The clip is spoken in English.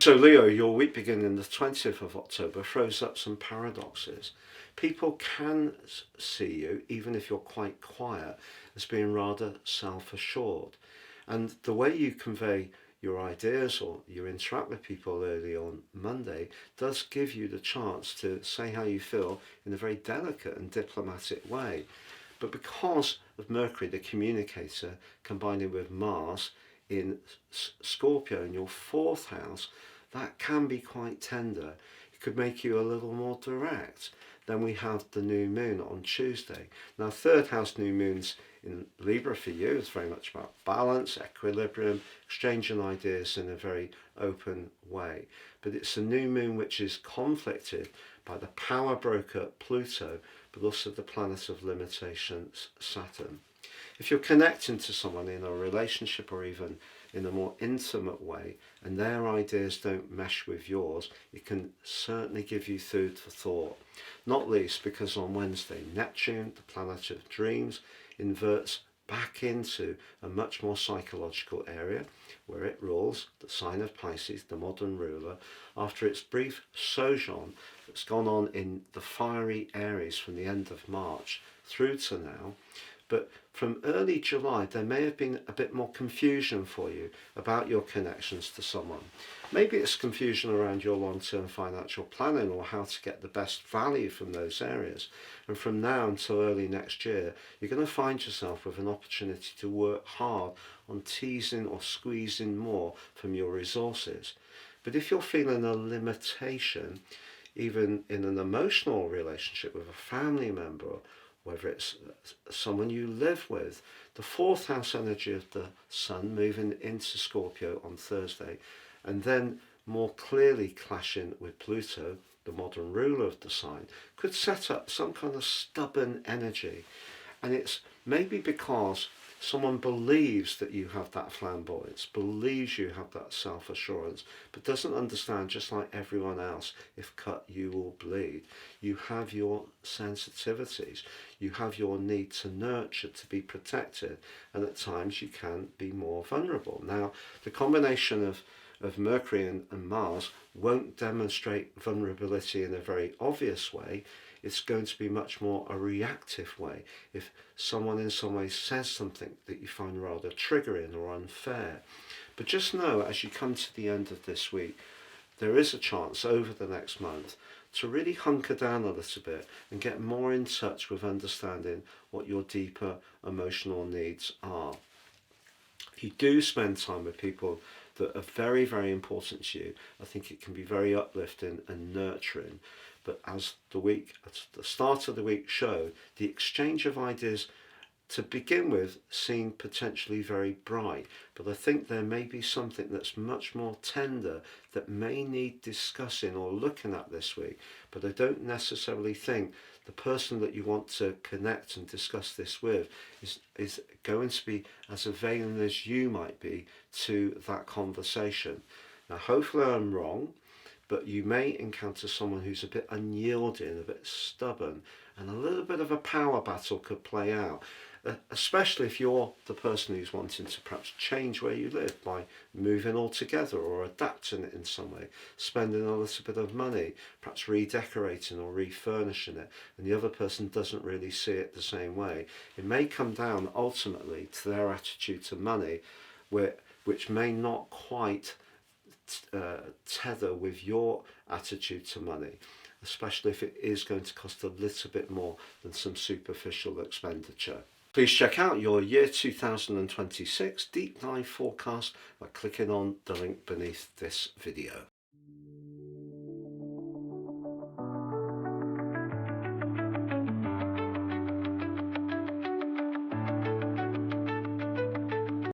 So Leo, your week beginning the 20th of October throws up some paradoxes. People can see you, even if you're quite quiet, as being rather self-assured. And the way you convey your ideas or you interact with people early on Monday does give you the chance to say how you feel in a very delicate and diplomatic way. But because of Mercury, the communicator, combining with Mars in Scorpio in your fourth house, that can be quite tender. It could make you a little more direct. Then we have the new moon on Tuesday. Now, third house new moons in Libra for you is very much about balance, equilibrium, exchanging ideas in a very open way. But it's a new moon which is conflicted by the power broker Pluto, but also the planet of limitations, Saturn. If you're connecting to someone in a relationship or even in a more intimate way and their ideas don't mesh with yours, it can certainly give you food for thought. Not least because on Wednesday, Neptune, the planet of dreams, inverts back into a much more psychological area where it rules the sign of Pisces, the modern ruler, after its brief sojourn that's gone on in the fiery Aries from the end of March through to now. But from early July, there may have been a bit more confusion for you about your connections to someone. Maybe it's confusion around your long-term financial planning or how to get the best value from those areas. And from now until early next year, you're going to find yourself with an opportunity to work hard on teasing or squeezing more from your resources. But if you're feeling a limitation, even in an emotional relationship with a family member, whether it's someone you live with, the fourth house energy of the sun moving into Scorpio on Thursday, and then more clearly clashing with Pluto, the modern ruler of the sign, could set up some kind of stubborn energy. And it's maybe because someone believes that you have that flamboyance, believes you have that self-assurance, but doesn't understand, just like everyone else, if cut you will bleed. You have your sensitivities, you have your need to nurture, to be protected, and at times you can be more vulnerable. Now, the combination of Mercury and Mars won't demonstrate vulnerability in a very obvious way. It's going to be much more a reactive way. If someone in some way says something that you find rather triggering or unfair. But just know, as you come to the end of this week, there is a chance over the next month to really hunker down a little bit and get more in touch with understanding what your deeper emotional needs are. If you do spend time with people that are very, very important to you, I think it can be very uplifting and nurturing. But as the start of the week showed, the exchange of ideas to begin with seemed potentially very bright. But I think there may be something that's much more tender that may need discussing or looking at this week. But I don't necessarily think the person that you want to connect and discuss this with is going to be as availing as you might be to that conversation. Now, hopefully I'm wrong, but you may encounter someone who's a bit unyielding, a bit stubborn, and a little bit of a power battle could play out, especially if you're the person who's wanting to perhaps change where you live by moving altogether or adapting it in some way, spending a little bit of money, perhaps redecorating or refurnishing it, and the other person doesn't really see it the same way. It may come down ultimately to their attitude to money, which may not quite tether with your attitude to money, especially if it is going to cost a little bit more than some superficial expenditure. Please check out your year 2026 deep dive forecast by clicking on the link beneath this video.